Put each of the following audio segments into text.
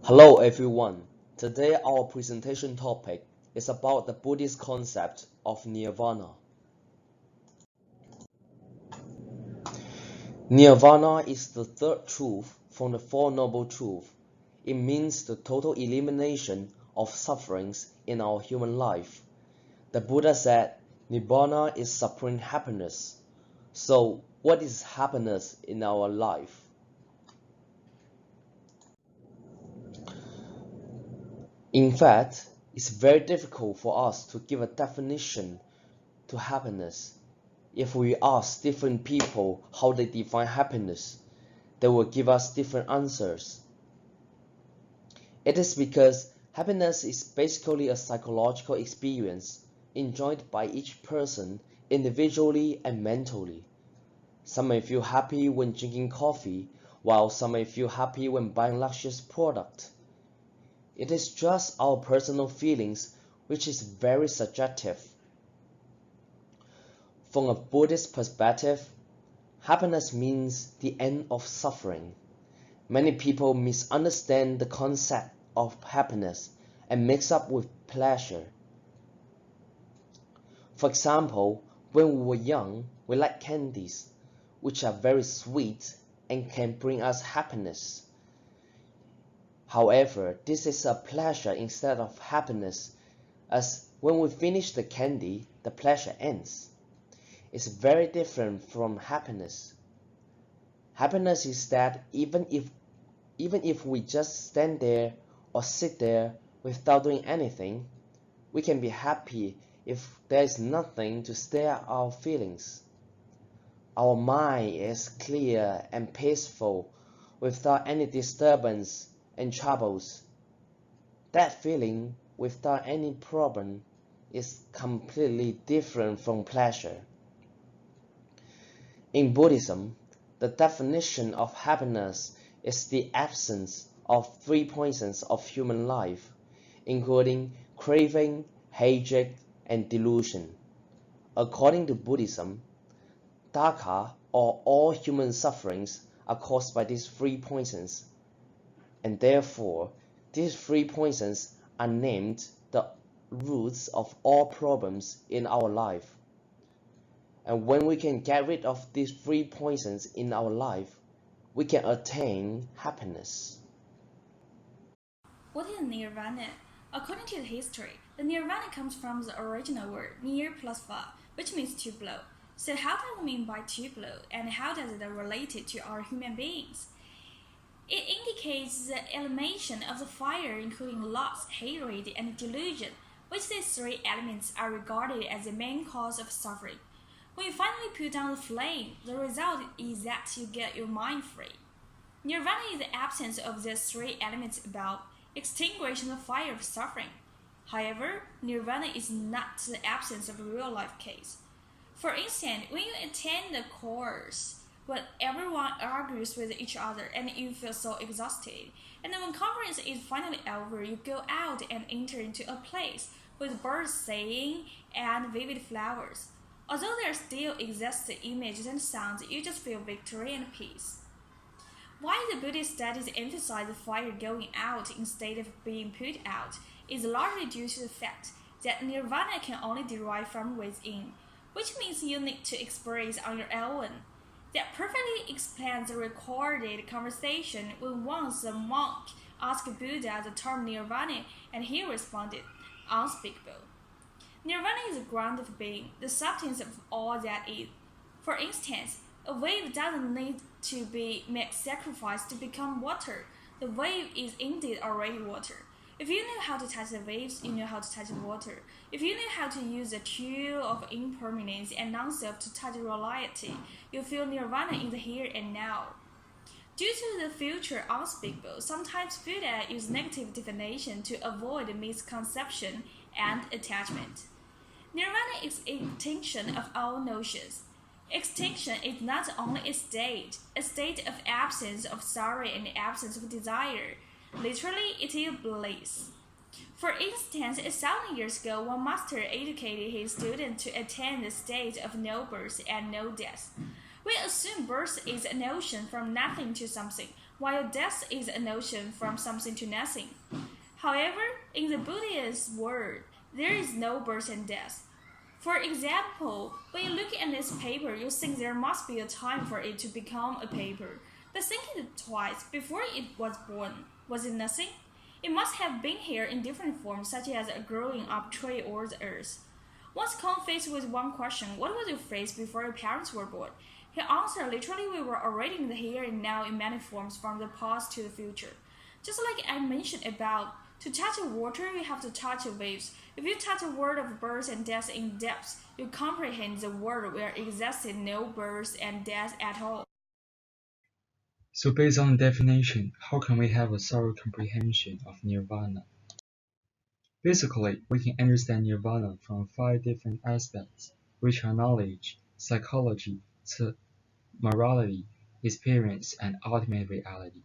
Hello everyone. Today our presentation topic is about the Buddhist concept of Nirvana. Nirvana is the third truth from the Four Noble Truths. It means the total elimination of sufferings in our human life. The Buddha said, Nirvana is supreme happiness. So, what is happiness in our life? In fact, it's very difficult for us to give a definition to happiness. If we ask different people how they define happiness, they will give us different answers. It is because happiness is basically a psychological experience enjoyed by each person individually and mentally. Some may feel happy when drinking coffee, while some may feel happy when buying luxurious products. It is just our personal feelings, which is very subjective. From a Buddhist perspective, happiness means the end of suffering. Many people misunderstand the concept of happiness and mix up with pleasure. For example, when we were young, we liked candies, which are very sweet and can bring us happiness. However, this is a pleasure instead of happiness, as when we finish the candy, the pleasure ends. It's very different from happiness. Happiness is that even if we just stand there or sit there without doing anything, we can be happy if there is nothing to stir our feelings. Our mind is clear and peaceful without any disturbance and troubles. That feeling without any problem is completely different from pleasure. In Buddhism, the definition of happiness is the absence of three poisons of human life, including craving, hatred, and delusion. According to Buddhism, dukkha, or all human sufferings, are caused by these three poisons, and therefore these three poisons are named the roots of all problems in our life. And when we can get rid of these three poisons in our life, we can attain happiness. What is Nirvana? According to the history, the Nirvana comes from the original word nir plus va, which means to blow. So how does it mean by to blow, and how does it relate it to our human beings? It indicates the elimination of the fire, including lust, hatred, and delusion, which these three elements are regarded as the main cause of suffering. When you finally put down the flame, the result is that you get your mind free. Nirvana is the absence of these three elements about extinguishing the fire of suffering. However, Nirvana is not the absence of a real-life case. For instance, when you attend a course, when everyone argues with each other and you feel so exhausted, and then when conference is finally over, you go out and enter into a place with birds singing and vivid flowers. Although there still exists images and sounds, you just feel victory and peace. Why the Buddhist studies emphasize the fire going out instead of being put out is largely due to the fact that nirvana can only derive from within, which means you need to experience on your own. That perfectly explains the recorded conversation when once a monk asked Buddha the term nirvana and he responded, unspeakable. Nirvana is the ground of being, the substance of all that is. For instance, a wave doesn't need to make sacrifice to become water. The wave is indeed already water. If you know how to touch the waves, you know how to touch the water. If you know how to use the tool of impermanence and non-self to touch reality, you feel nirvana in the here and now. Due to the future unspeakable, sometimes Buddha use negative definition to avoid misconception and attachment. Nirvana is extinction of all notions. Extinction is not only a state of absence of sorrow and absence of desire. Literally, it is bliss. For instance, 1,000 years ago, one master educated his student to attain the state of no birth and no death. We assume birth is a notion from nothing to something, while death is a notion from something to nothing. However, in the Buddhist world, there is no birth and death. For example, when you look at this paper, you think there must be a time for it to become a paper. But thinking it twice before it was born, was it nothing? It must have been here in different forms, such as a growing up tree or the earth. Once Kong faced with one question, what was your face before your parents were born? He answered, literally, we were already in the here and now in many forms from the past to the future. Just like I mentioned above, to touch the water, you have to touch the waves. If you touch the world of birth and death in depth, you comprehend the world where existed no birth and death at all. So based on the definition, how can we have a thorough comprehension of Nirvana? Basically, we can understand Nirvana from 5 different aspects, which are knowledge, psychology, morality, experience, and ultimate reality.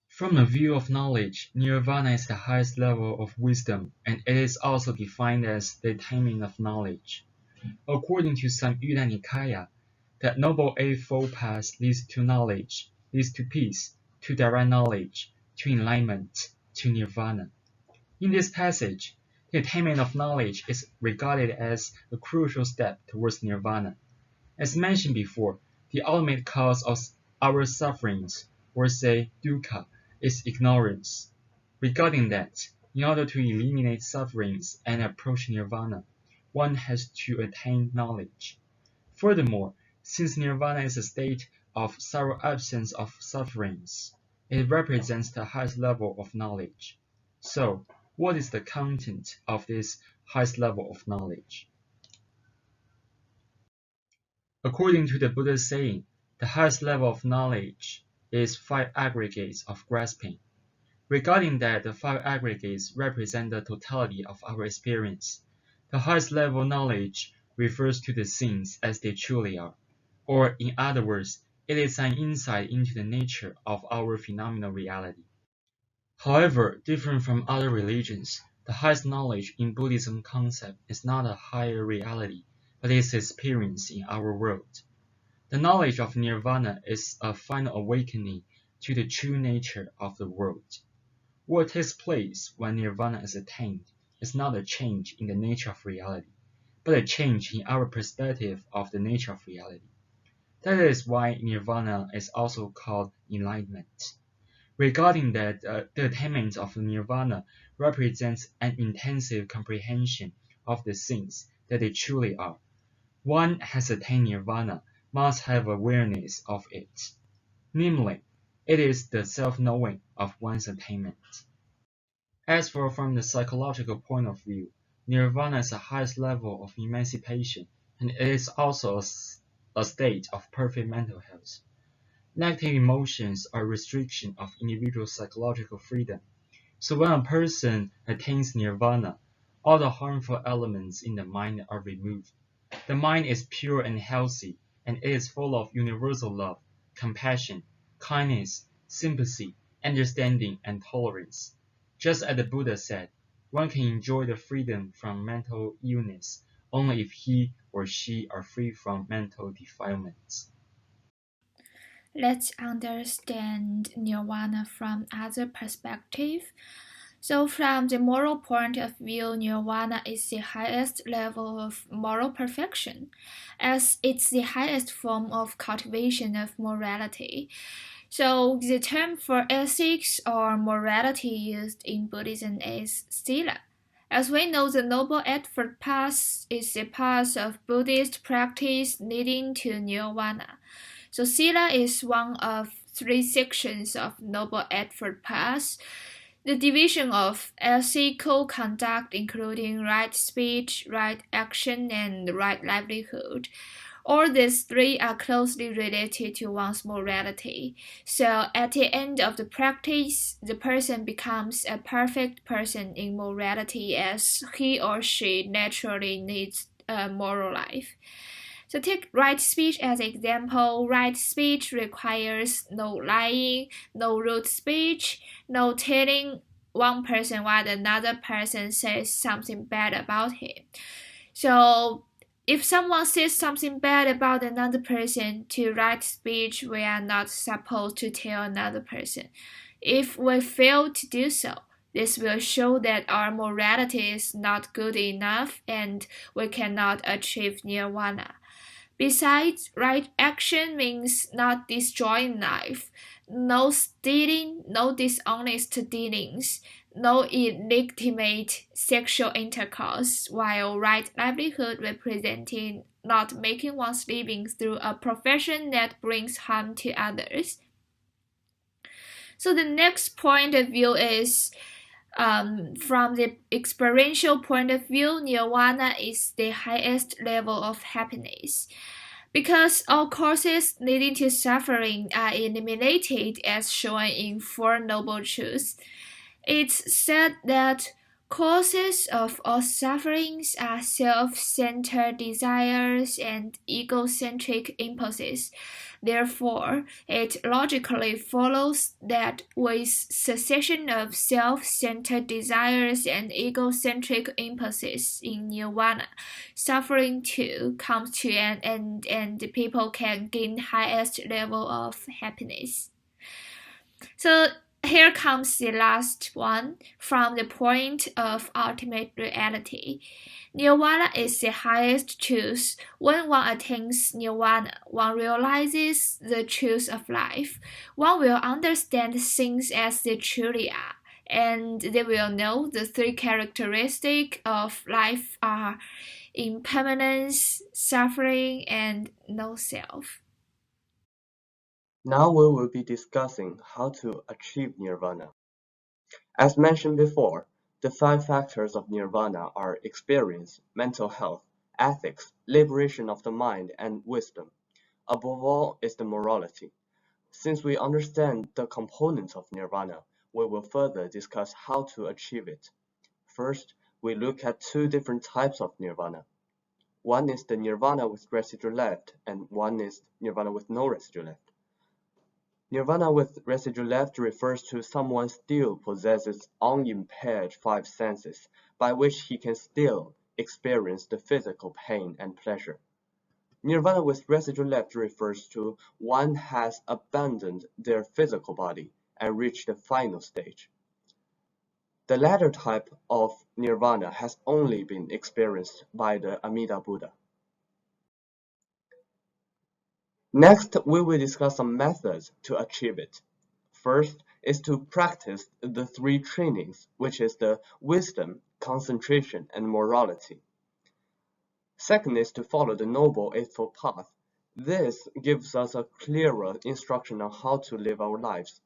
From the view of knowledge, Nirvana is the highest level of wisdom, and it is also defined as the attainment of knowledge. According to Samyutta Nikaya, the Noble Eightfold Path leads to knowledge, leads to peace, to direct knowledge, to enlightenment, to nirvana. In this passage, the attainment of knowledge is regarded as a crucial step towards nirvana. As mentioned before, the ultimate cause of our sufferings, or say dukkha, is ignorance. Regarding that, in order to eliminate sufferings and approach nirvana, one has to attain knowledge. Furthermore, since nirvana is a state of thorough absence of sufferings, it represents the highest level of knowledge. So, what is the content of this highest level of knowledge? According to the Buddha's saying, the highest level of knowledge is 5 aggregates of grasping. Regarding that, the 5 aggregates represent the totality of our experience. The highest level knowledge refers to the things as they truly are, or in other words, it is an insight into the nature of our phenomenal reality. However, different from other religions, the highest knowledge in Buddhism concept is not a higher reality, but its experience in our world. The knowledge of nirvana is a final awakening to the true nature of the world. What takes place when nirvana is attained is not a change in the nature of reality, but a change in our perspective of the nature of reality. That is why nirvana is also called enlightenment. Regarding that, the attainment of nirvana represents an intensive comprehension of the things that they truly are. One has attained nirvana must have awareness of it. Namely, it is the self-knowing of one's attainment. As for from the psychological point of view, nirvana is the highest level of emancipation, and it is also a state of perfect mental health. Negative emotions are a restriction of individual psychological freedom. So when a person attains nirvana, all the harmful elements in the mind are removed. The mind is pure and healthy, and it is full of universal love, compassion, kindness, sympathy, understanding, and tolerance. Just as the Buddha said, one can enjoy the freedom from mental illness only if he or she are free from mental defilements. Let's understand nirvana from other perspective. So from the moral point of view, nirvana is the highest level of moral perfection, as it's the highest form of cultivation of morality. So the term for ethics or morality used in Buddhism is sila. As we know, the Noble Eightfold Path is the path of Buddhist practice leading to nirvana. So sila is one of 3 sections of Noble Eightfold Path. The division of ethical conduct including right speech, right action, and right livelihood. All these 3 are closely related to one's morality. So at the end of the practice, the person becomes a perfect person in morality as he or she naturally leads a moral life. So take right speech as example. Right speech requires no lying, no rude speech, no telling one person what another person says something bad about him. So If someone says something bad about another person, to write speech we are not supposed to tell another person. If we fail to do so, this will show that our morality is not good enough and we cannot achieve nirvana. Besides, right action means not destroying life. No stealing, no dishonest dealings, no illegitimate sexual intercourse, while right livelihood representing not making one's living through a profession that brings harm to others. So the next point of view is from the experiential point of view, nirvana is the highest level of happiness. Because all causes leading to suffering are eliminated as shown in Four Noble Truths, it's said that causes of all sufferings are self-centered desires and egocentric impulses. Therefore, it logically follows that with cessation of self-centered desires and egocentric impulses in nirvana, suffering too comes to an end and people can gain highest level of happiness. So here comes the last one from the point of ultimate reality. Nirvana is the highest truth. When one attains nirvana, one realizes the truth of life. One will understand things as they truly are, and they will know the three characteristics of life are impermanence, suffering, and no self. Now we will be discussing how to achieve nirvana. As mentioned before, the 5 factors of nirvana are experience, mental health, ethics, liberation of the mind, and wisdom. Above all is the morality. Since we understand the components of nirvana, we will further discuss how to achieve it. First, we look at 2 different types of nirvana. One is the nirvana with residue left, and one is nirvana with no residue left. Nirvana with residue left refers to someone still possesses unimpaired 5 senses, by which he can still experience the physical pain and pleasure. Nirvana with residue left refers to one has abandoned their physical body and reached the final stage. The latter type of nirvana has only been experienced by the Amida Buddha. Next, we will discuss some methods to achieve it. First is to practice the 3 trainings, which is the wisdom, concentration, and morality. Second is to follow the Noble Eightfold Path. This gives us a clearer instruction on how to live our lives.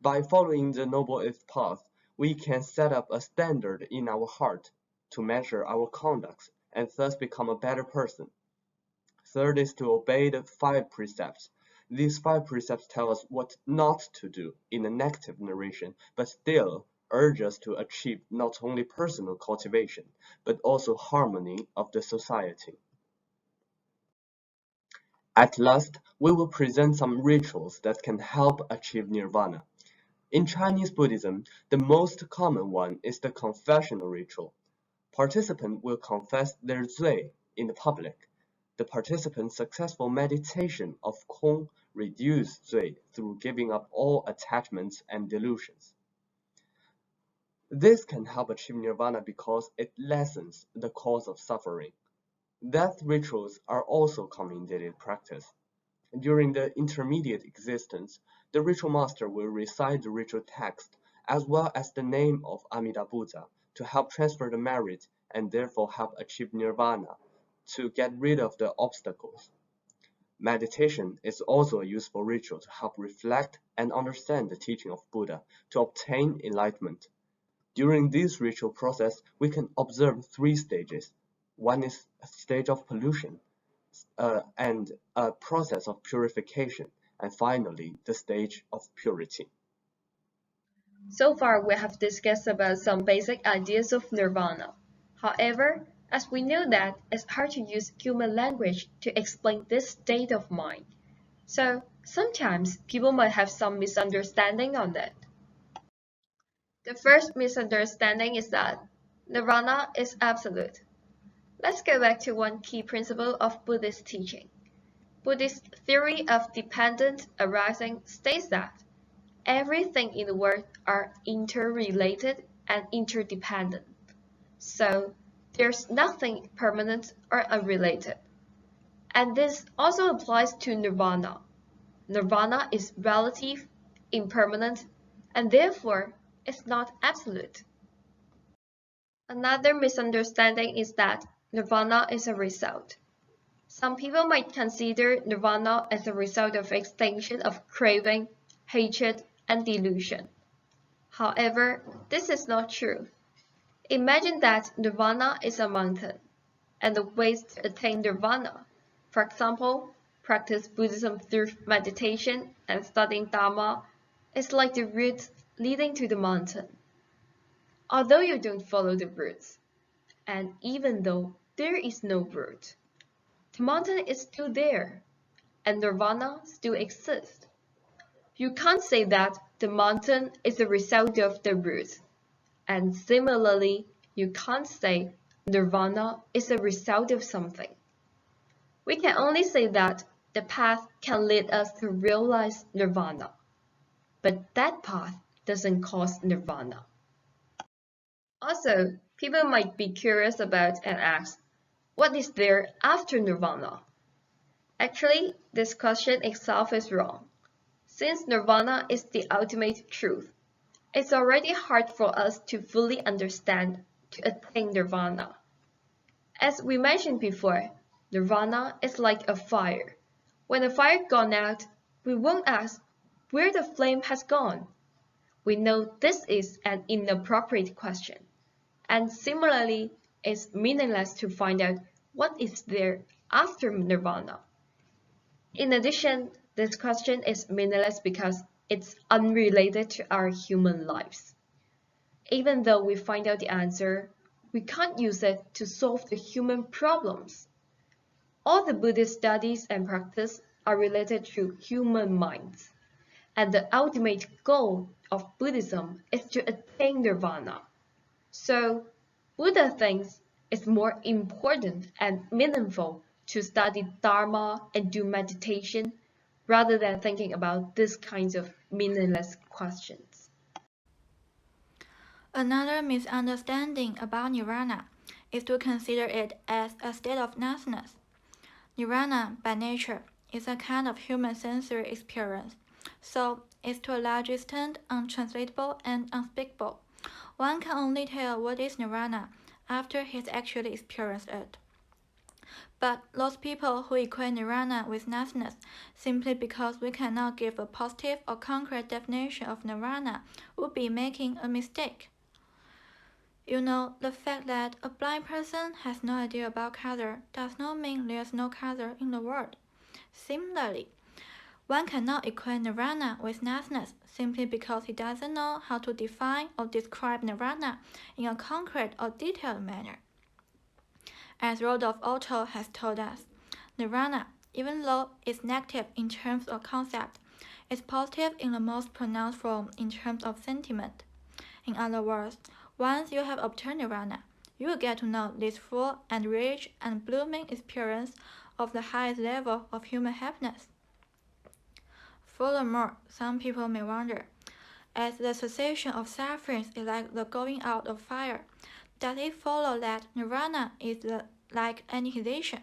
By following the Noble Eightfold Path, we can set up a standard in our heart to measure our conduct and thus become a better person. Third is to obey the 5 precepts. These 5 precepts tell us what not to do in a negative narration, but still urge us to achieve not only personal cultivation, but also harmony of the society. At last, we will present some rituals that can help achieve nirvana. In Chinese Buddhism, the most common one is the confessional ritual. Participants will confess their zui in the public. The participant's successful meditation of Kong reduces zui through giving up all attachments and delusions. This can help achieve nirvana because it lessens the cause of suffering. Death rituals are also common in daily practice. During the intermediate existence, the ritual master will recite the ritual text as well as the name of Amida Buddha to help transfer the merit and therefore help achieve nirvana, to get rid of the obstacles. Meditation is also a useful ritual to help reflect and understand the teaching of Buddha to obtain enlightenment. During this ritual process, we can observe 3 stages. One is a stage of pollution, and a process of purification, and finally, the stage of purity. So far, we have discussed about some basic ideas of nirvana. However, as we know that it's hard to use human language to explain this state of mind, so sometimes people might have some misunderstanding on it. The first misunderstanding is that nirvana is absolute. Let's go back to one key principle of Buddhist teaching. Buddhist theory of dependent arising states that everything in the world are interrelated and interdependent. So there's nothing permanent or unrelated. And this also applies to nirvana. Nirvana is relative, impermanent, and therefore it's not absolute. Another misunderstanding is that nirvana is a result. Some people might consider nirvana as a result of extinction of craving, hatred, and delusion. However, this is not true. Imagine that nirvana is a mountain, and the ways to attain nirvana, for example, practice Buddhism through meditation and studying Dharma, is like the route leading to the mountain. Although you don't follow the routes, and even though there is no route, the mountain is still there, and nirvana still exists. You can't say that the mountain is a result of the route, and similarly, you can't say nirvana is a result of something. We can only say that the path can lead us to realize nirvana, but that path doesn't cause nirvana. Also, people might be curious about and ask, what is there after nirvana? Actually, this question itself is wrong. Since nirvana is the ultimate truth, it's already hard for us to fully understand to attain nirvana. As we mentioned before, nirvana is like a fire. When the fire gone out, we won't ask where the flame has gone. We know this is an inappropriate question, and similarly, it's meaningless to find out what is there after nirvana. In addition, this question is meaningless because it's unrelated to our human lives. Even though we find out the answer, we can't use it to solve the human problems. All the Buddhist studies and practice are related to human minds, and the ultimate goal of Buddhism is to attain nirvana. So, Buddha thinks it's more important and meaningful to study Dharma and do meditation rather than thinking about these kinds of meaningless questions. Another misunderstanding about nirvana is to consider it as a state of nothingness. Nirvana, by nature, is a kind of human sensory experience, so it's to a large extent untranslatable and unspeakable. One can only tell what is nirvana after he's actually experienced it. But those people who equate nirvana with nothingness simply because we cannot give a positive or concrete definition of nirvana would be making a mistake. You know, the fact that a blind person has no idea about color does not mean there's no color in the world. Similarly, one cannot equate nirvana with nothingness simply because he doesn't know how to define or describe nirvana in a concrete or detailed manner. As Rodolphe Otto has told us, nirvana, even though it's negative in terms of concept, is positive in the most pronounced form in terms of sentiment. In other words, once you have obtained nirvana, you will get to know this full and rich and blooming experience of the highest level of human happiness. Furthermore, some people may wonder, as the cessation of suffering is like the going out of fire, does it follow that nirvana is like annihilation?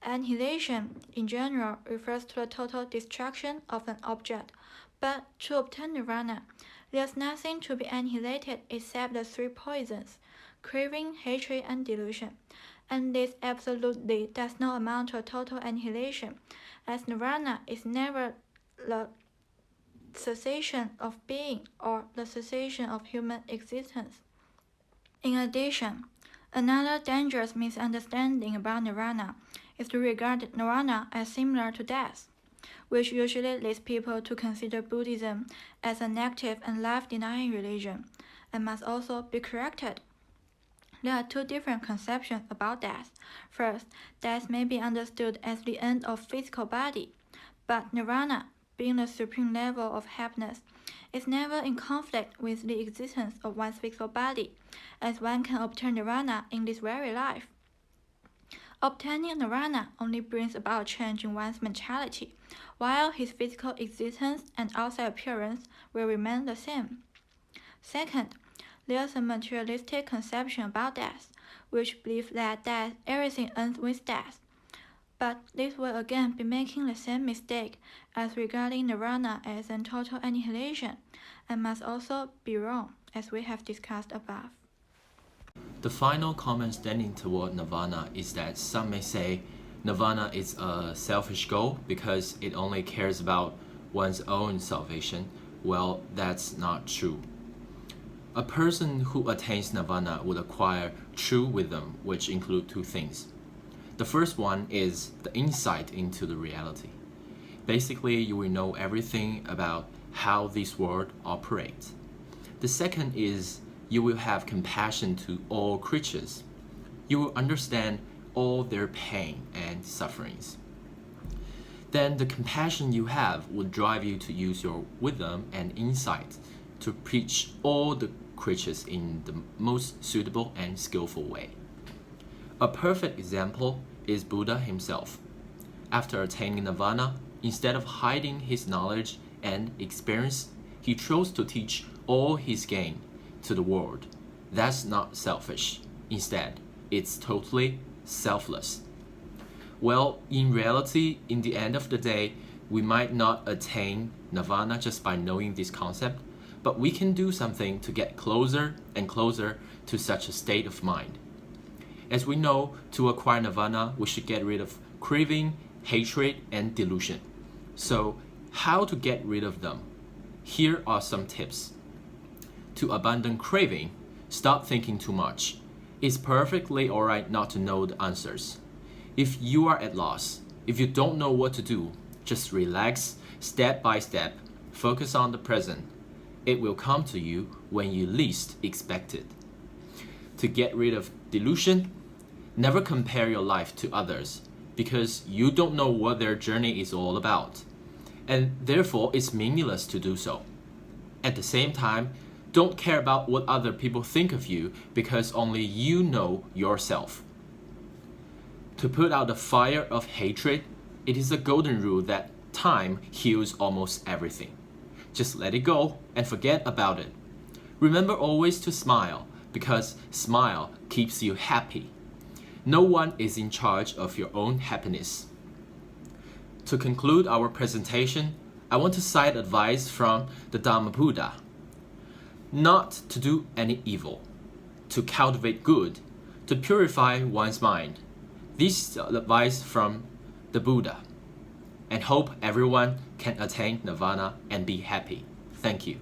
Annihilation, in general, refers to the total destruction of an object, but to obtain nirvana, there's nothing to be annihilated except the three poisons, craving, hatred, and delusion. And this absolutely does not amount to a total annihilation, as nirvana is never the cessation of being or the cessation of human existence. In addition, another dangerous misunderstanding about nirvana is to regard nirvana as similar to death, which usually leads people to consider Buddhism as a negative and life-denying religion, and must also be corrected. There are two different conceptions about death. First, death may be understood as the end of physical body, but nirvana, being the supreme level of happiness, is never in conflict with the existence of one's physical body, as one can obtain nirvana in this very life. Obtaining nirvana only brings about a change in one's mentality, while his physical existence and outside appearance will remain the same. Second, there's a materialistic conception about death, which believes that everything ends with death. But this will again be making the same mistake as regarding nirvana as in total annihilation, and must also be wrong, as we have discussed above. The final comment standing toward nirvana is that some may say nirvana is a selfish goal because it only cares about one's own salvation. Well, that's not true. A person who attains nirvana would acquire true wisdom, which include two things. The first one is the insight into the reality. Basically, you will know everything about how this world operates. The second is you will have compassion to all creatures. You will understand all their pain and sufferings. Then the compassion you have will drive you to use your wisdom and insight to preach all the creatures in the most suitable and skillful way. A perfect example is Buddha himself. After attaining nirvana, instead of hiding his knowledge and experience, he chose to teach all his gain to the world. That's not selfish. Instead, it's totally selfless. Well, in reality, in the end of the day, we might not attain nirvana just by knowing this concept, but we can do something to get closer and closer to such a state of mind. As we know, to acquire nirvana, we should get rid of craving, hatred, and delusion. So, how to get rid of them? Here are some tips. To abandon craving, stop thinking too much. It's perfectly alright not to know the answers. If you are at loss, if you don't know what to do, just relax, step by step, focus on the present. It will come to you when you least expect it. To get rid of delusion, never compare your life to others, because you don't know what their journey is all about, and therefore it's meaningless to do so. At the same time, don't care about what other people think of you, because only you know yourself. To put out the fire of hatred, it is a golden rule that time heals almost everything. Just let it go and forget about it. Remember always to smile, because smile keeps you happy. No one is in charge of your own happiness. To conclude our presentation, I want to cite advice from the Dhammabuddha. Not to do any evil, to cultivate good, to purify one's mind. This is advice from the Buddha, and hope everyone can attain nirvana and be happy. Thank you.